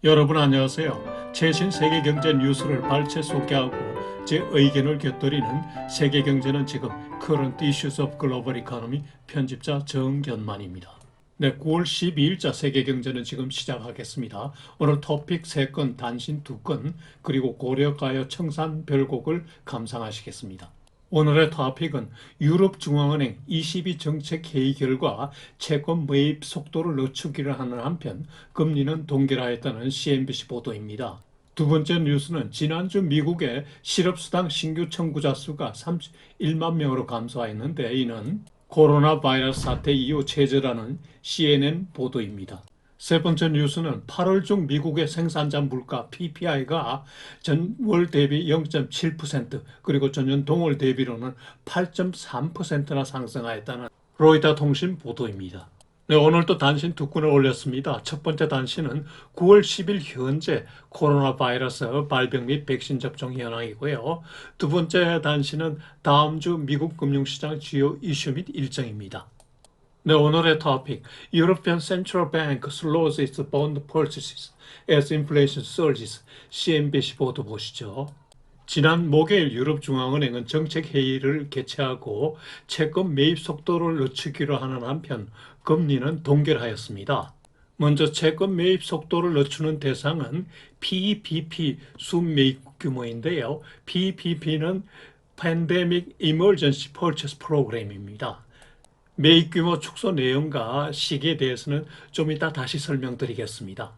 여러분 안녕하세요. 최신 세계 경제 뉴스를 발췌 소개하고 제 의견을 곁들이는 세계경제는 지금 Current Issues of Global Economy 편집자 정견만입니다. 네, 9월 12일자 세계경제는 지금 시작하겠습니다. 오늘 토픽 3건, 단신 2건, 그리고 고려가요 청산별곡을 감상하시겠습니다. 오늘의 토픽은 유럽중앙은행 22 정책회의 결과 채권 매입 속도를 늦추기를 하는 한편 금리는 동결하였다는 CNBC 보도입니다. 두 번째 뉴스는 지난주 미국의 실업수당 신규 청구자 수가 31만 명으로 감소하였는데 이는 코로나 바이러스 사태 이후 최저라는 CNN 보도입니다. 세 번째 뉴스는 8월 중 미국의 생산자 물가 PPI가 전월 대비 0.7% 그리고 전년 동월 대비로는 8.3%나 상승하였다는 로이터 통신 보도입니다. 네, 오늘도 단신 2건을 올렸습니다. 첫 번째 단신은 9월 10일 현재 코로나 바이러스 발병 및 백신 접종 현황이고요. 두 번째 단신은 다음 주 미국 금융시장 주요 이슈 및 일정입니다. 네, 오늘의 토픽. European Central Bank slows its bond purchases as inflation surges. CNBC 보도 보시죠. 지난 목요일 유럽중앙은행은 정책회의를 개최하고 채권 매입 속도를 늦추기로 하는 한편 금리는 동결하였습니다. 먼저 채권 매입 속도를 늦추는 대상은 PEPP 순매입 규모인데요. PEPP는 Pandemic Emergency Purchase Program입니다. 매입 규모 축소 내용과 시기에 대해서는 좀 이따 다시 설명드리겠습니다.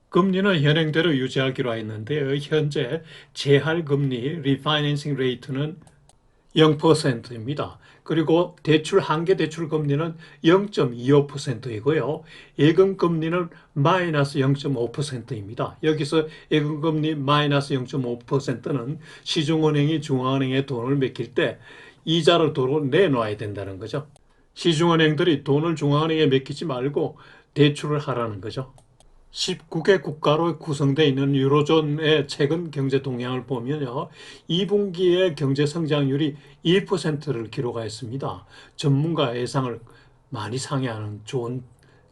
금리는 현행대로 유지하기로 했는데요. 현재 재할금리 리파이낸싱 레이트는 0%입니다. 그리고 대출 한계 대출 금리는 0.25%이고요. 예금 금리는 마이너스 0.5%입니다. 여기서 예금 금리 마이너스 0.5%는 시중은행이 중앙은행에 돈을 맡길 때 이자를 도로 내놔야 된다는 거죠. 시중은행들이 돈을 중앙은행에 맡기지 말고 대출을 하라는 거죠. 19개 국가로 구성되어 있는 유로존의 최근 경제 동향을 보면요. 2분기의 경제 성장률이 1%를 기록하였습니다. 전문가 예상을 많이 상회하는 좋은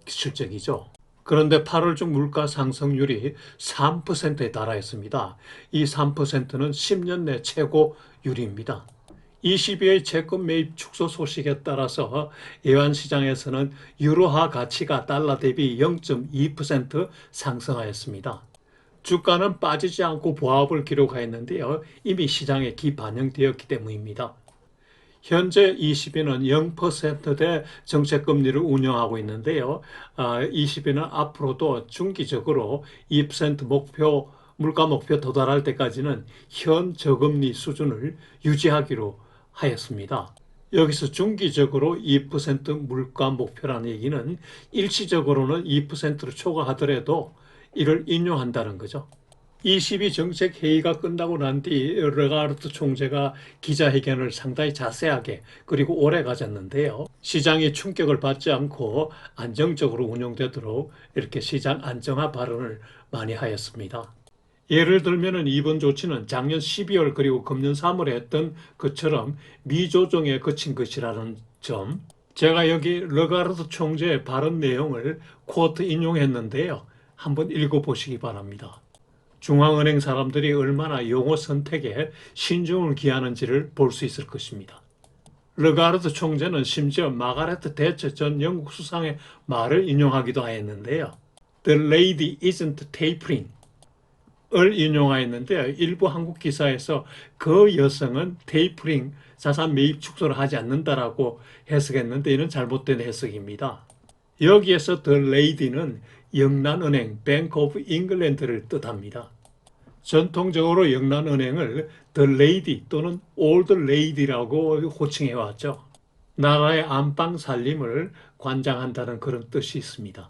실적이죠. 그런데 8월 중 물가 상승률이 3%에 달하였습니다. 이 3%는 10년 내 최고율입니다. 22의 채권 매입 축소 소식에 따라서 외환시장에서는 유로화 가치가 달러 대비 0.2% 상승하였습니다. 주가는 빠지지 않고 보합을 기록하였는데요. 이미 시장에 기반영되었기 때문입니다. 현재 ECB는 0%대 정책금리를 운영하고 있는데요. ECB는 앞으로도 중기적으로 2% 목표, 물가 목표 도달할 때까지는 현 저금리 수준을 유지하기로 하였습니다. 여기서 중기적으로 2% 물가 목표라는 얘기는 일시적으로는 2%를 초과하더라도 이를 인용한다는 거죠. 22 정책 회의가 끝나고 난 뒤 르가르트 총재가 기자회견을 상당히 자세하게 그리고 오래 가졌는데요. 시장이 충격을 받지 않고 안정적으로 운영되도록 이렇게 시장 안정화 발언을 많이 하였습니다. 예를 들면 이번 조치는 작년 12월 그리고 금년 3월에 했던 것처럼 미조정에 그친 것이라는 점. 제가 여기 르가르트 총재의 발언 내용을 쿼트 인용했는데요. 한번 읽어보시기 바랍니다. 중앙은행 사람들이 얼마나 용어 선택에 신중을 기하는지를 볼 수 있을 것입니다. 르가르트 총재는 심지어 마가레트 대처 전 영국 수상의 말을 인용하기도 하였는데요. The lady isn't tapering. 을 인용하였는데요. 일부 한국 기사에서 그 여성은 테이프링 자산 매입 축소를 하지 않는다라고 해석했는데 이는 잘못된 해석입니다. 여기에서 the lady는 영란은행 Bank of England를 뜻합니다. 전통적으로 영란은행을 the lady 또는 old lady라고 호칭해 왔죠. 나라의 안방 살림을 관장한다는 그런 뜻이 있습니다.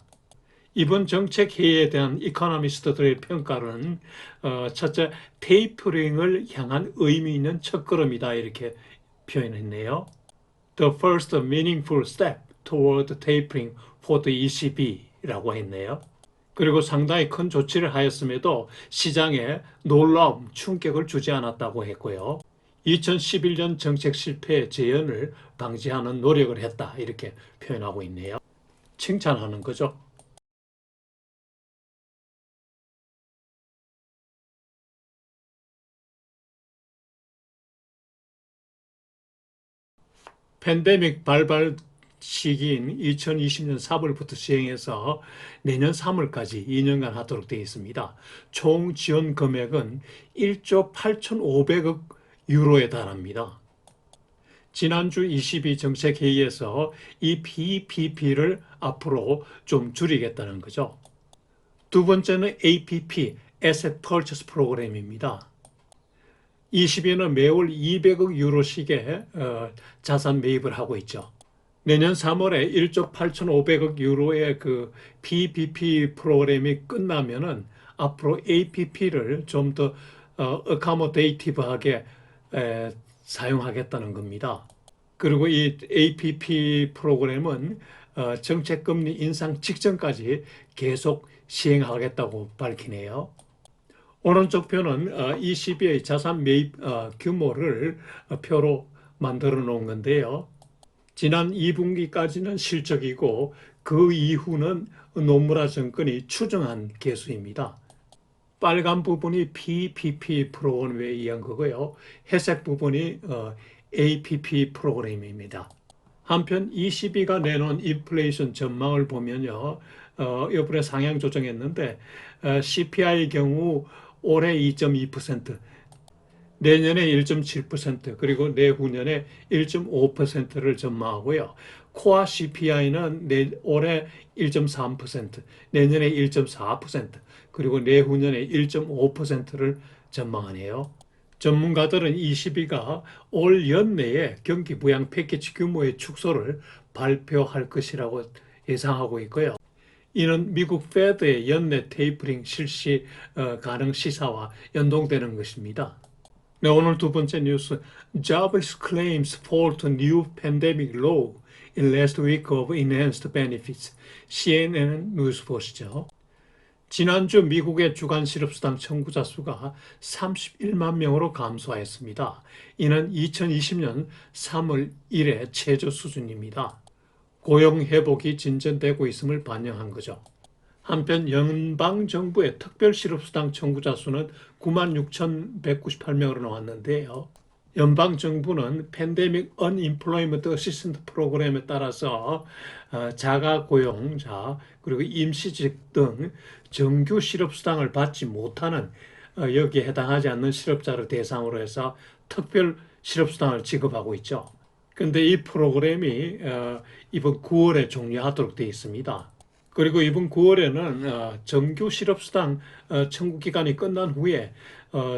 이번 정책 회의에 대한 이코노미스트들의 평가는 첫째, 테이퍼링을 향한 의미 있는 첫걸음이다 이렇게 표현했네요. The first meaningful step toward tapering for the ECB라고 했네요. 그리고 상당히 큰 조치를 하였음에도 시장에 놀라움, 충격을 주지 않았다고 했고요. 2011년 정책 실패의 재현을 방지하는 노력을 했다 이렇게 표현하고 있네요. 칭찬하는 거죠. 팬데믹 발발 시기인 2020년 4월부터 시행해서 내년 3월까지 2년간 하도록 되어 있습니다. 총 지원 금액은 1조 8,500억 유로에 달합니다. 지난주 22 정책회의에서 이 PPP를 앞으로 좀 줄이겠다는 거죠. 두 번째는 APP, Asset Purchase 프로그램입니다. 20위는 매월 200억 유로씩의 자산 매입을 하고 있죠. 내년 3월에 1조 8,500억 유로의 그 PPP 프로그램이 끝나면은 앞으로 APP를 좀 더 어카모데이티브하게 사용하겠다는 겁니다. 그리고 이 APP 프로그램은 정책금리 인상 직전까지 계속 시행하겠다고 밝히네요. 오른쪽 표는 22의 자산 매입 규모를 표로 만들어 놓은 건데요. 지난 2분기까지는 실적이고 그 이후는 노무라 증권이 추정한 개수입니다. 빨간 부분이 PPP 프로그램에 의한 거고요. 회색 부분이 APP 프로그램입니다. 한편 22가 내놓은 인플레이션 전망을 보면요. 이번에 상향 조정했는데 CPI의 경우 올해 2.2%, 내년에 1.7%, 그리고 내후년에 1.5%를 전망하고요. 코어 CPI는 올해 1.3%, 내년에 1.4%, 그리고 내후년에 1.5%를 전망하네요. 전문가들은 22가 올 연내에 경기 부양 패키지 규모의 축소를 발표할 것이라고 예상하고 있고요. 이는 미국 페드의 연내 테이퍼링 실시 가능 시사와 연동되는 것입니다. 네, 오늘 두 번째 뉴스. Jobs claims fall to new pandemic low in last week of enhanced benefits. CNN 뉴스 보시죠. 지난주 미국의 주간 실업수당 청구자 수가 31만 명으로 감소하였습니다. 이는 2020년 3월 이래 최저 수준입니다. 고용 회복이 진전되고 있음을 반영한 거죠. 한편 연방정부의 특별 실업수당 청구자 수는 96,198명으로 나왔는데요. 연방정부는 팬데믹 언임플로이먼트 어시스턴트 프로그램에 따라서 자가고용자 그리고 임시직 등 정규 실업수당을 받지 못하는 여기에 해당하지 않는 실업자를 대상으로 해서 특별 실업수당을 지급하고 있죠. 그런데 이 프로그램이 이번 9월에 종료하도록 되어 있습니다. 그리고 이번 9월에는 정규 실업수당 청구 기간이 끝난 후에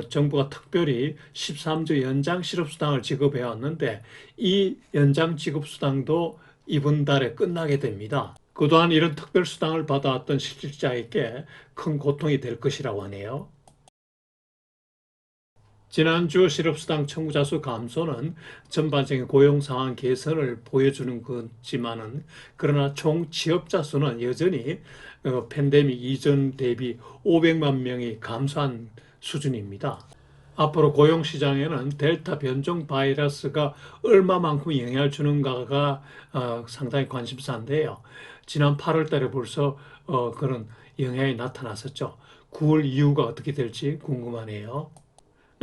정부가 특별히 13주 연장 실업수당을 지급해 왔는데 이 연장 지급수당도 이번 달에 끝나게 됩니다. 그동안 이런 특별수당을 받아왔던 실직자에게 큰 고통이 될 것이라고 하네요. 지난주 실업수당 청구자 수 감소는 전반적인 고용 상황 개선을 보여주는 거지만은 그러나 총 취업자 수는 여전히 팬데믹 이전 대비 500만 명이 감소한 수준입니다. 앞으로 고용 시장에는 델타 변종 바이러스가 얼마만큼 영향을 주는가가 상당히 관심사인데요. 지난 8월 달에 벌써 그런 영향이 나타났었죠. 9월 이후가 어떻게 될지 궁금하네요.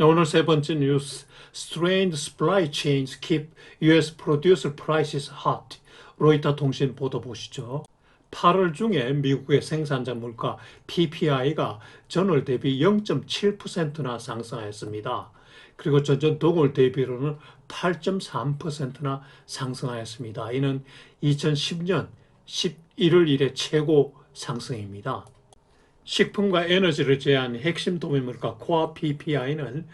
오늘 세 번째 뉴스. Strained supply chains keep US producer prices hot. 로이터 통신 보도 보시죠. 8월 중에 미국의 생산자 물가 PPI가 전월 대비 0.7%나 상승하였습니다. 그리고 전년 동월 대비로는 8.3%나 상승하였습니다. 이는 2010년 11월 이래 최고 상승입니다. 식품과 에너지를 제한 핵심 도매물가 코어 PPI는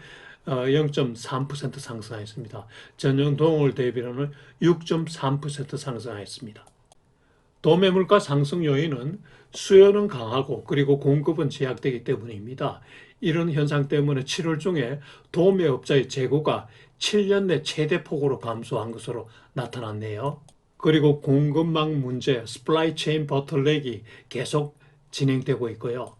0.3% 상승하였습니다. 전년 동월 대비로는 6.3% 상승하였습니다. 도매물가 상승 요인은 수요는 강하고 그리고 공급은 제약되기 때문입니다. 이런 현상 때문에 7월 중에 도매업자의 재고가 7년 내 최대 폭으로 감소한 것으로 나타났네요. 그리고 공급망 문제, supply chain bottleneck이 계속 진행되고 있고요.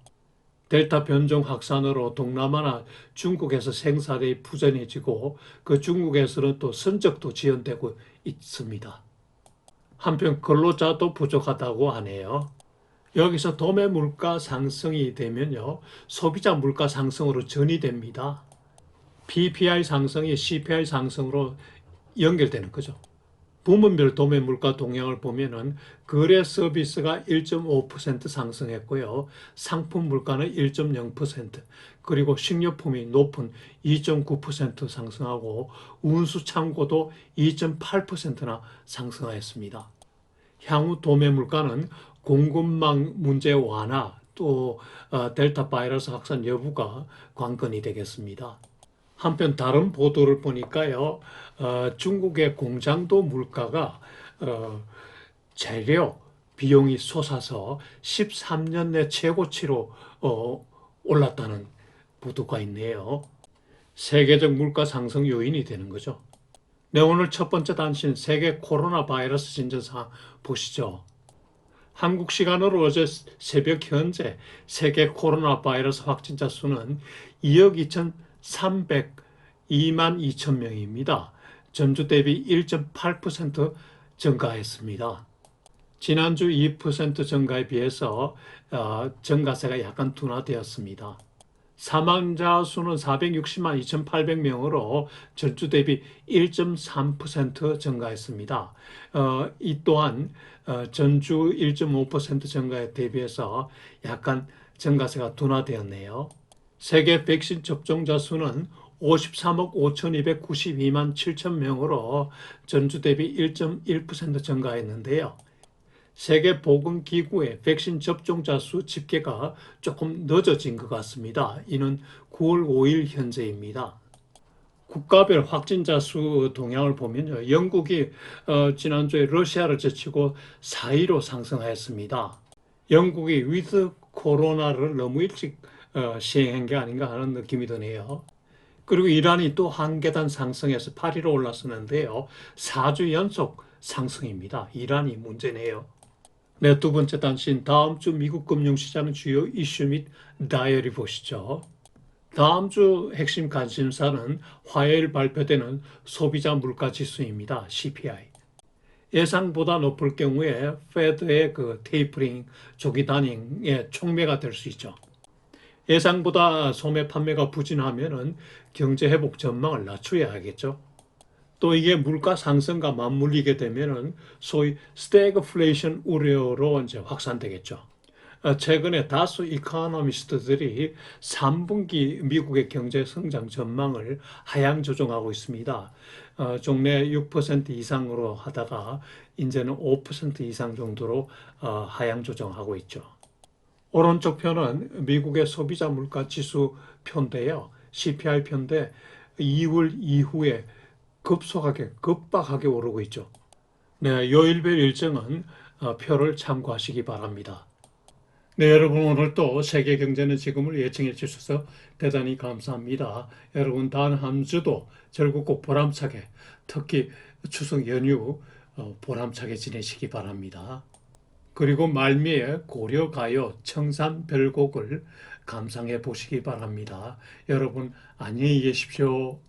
델타 변종 확산으로 동남아나 중국에서 생산이 부전해지고 그 중국에서는 또 선적도 지연되고 있습니다. 한편 근로자도 부족하다고 하네요. 여기서 도매 물가 상승이 되면요, 소비자 물가 상승으로 전이됩니다. PPI 상승이 CPI 상승으로 연결되는 거죠. 부문별 도매 물가 동향을 보면은 거래 서비스가 1.5% 상승했고요. 상품 물가는 1.0%, 그리고 식료품이 높은 2.9% 상승하고 운수 창고도 2.8%나 상승하였습니다. 향후 도매 물가는 공급망 문제 완화 또 델타 바이러스 확산 여부가 관건이 되겠습니다. 한편 다른 보도를 보니까요, 중국의 공장도 물가가 재료 비용이 솟아서 13년 내 최고치로 올랐다는 보도가 있네요. 세계적 물가 상승 요인이 되는 거죠. 네, 오늘 첫 번째 단신 세계 코로나 바이러스 진전상 보시죠. 한국 시간으로 어제 새벽 현재 세계 코로나 바이러스 확진자 수는 2억 2,302만 2천 명입니다. 전주 대비 1.8% 증가했습니다. 지난주 2% 증가에 비해서 증가세가 약간 둔화되었습니다. 사망자 수는 460만 2,800명으로 전주 대비 1.3% 증가했습니다. 이 또한 전주 1.5% 증가에 대비해서 약간 증가세가 둔화되었네요. 세계 백신 접종자 수는 53억 5,292만 7천 명으로 전주 대비 1.1% 증가했는데요. 세계보건기구의 백신 접종자 수 집계가 조금 늦어진 것 같습니다. 이는 9월 5일 현재입니다. 국가별 확진자 수 동향을 보면요. 영국이 지난주에 러시아를 제치고 4위로 상승하였습니다. 영국이 위드 코로나를 너무 일찍 시행한 게 아닌가 하는 느낌이 드네요. 그리고 이란이 또 한 계단 상승해서 8위로 올랐었는데요. 4주 연속 상승입니다. 이란이 문제네요. 네, 두 번째 단신 다음 주 미국 금융시장 주요 이슈 및 다이어리 보시죠. 다음 주 핵심 관심사는 화요일 발표되는 소비자 물가 지수입니다. CPI. 예상보다 높을 경우에 페드의 테이퍼링, 조기 다닝의 촉매가 될 수 있죠. 예상보다 소매 판매가 부진하면은 경제 회복 전망을 낮춰야 하겠죠. 또 이게 물가 상승과 맞물리게 되면은 소위 스태그플레이션 우려로 이제 확산되겠죠. 최근에 다수 이코노미스트들이 3분기 미국의 경제 성장 전망을 하향 조정하고 있습니다. 종래 6% 이상으로 하다가 이제는 5% 이상 정도로 하향 조정하고 있죠. 오른쪽 편은 미국의 소비자 물가 지수 표인데요. CPI 표인데 2월 이후에 급박하게 오르고 있죠. 네, 요일별 일정은 표를 참고하시기 바랍니다. 네, 여러분 오늘 또 세계 경제는 지금을 예청해 주셔서 대단히 감사합니다. 여러분 다음 한 주도 즐겁고 보람차게, 특히 추석 연휴 보람차게 지내시기 바랍니다. 그리고 말미에 고려가요 청산별곡을 감상해 보시기 바랍니다. 여러분 안녕히 계십시오.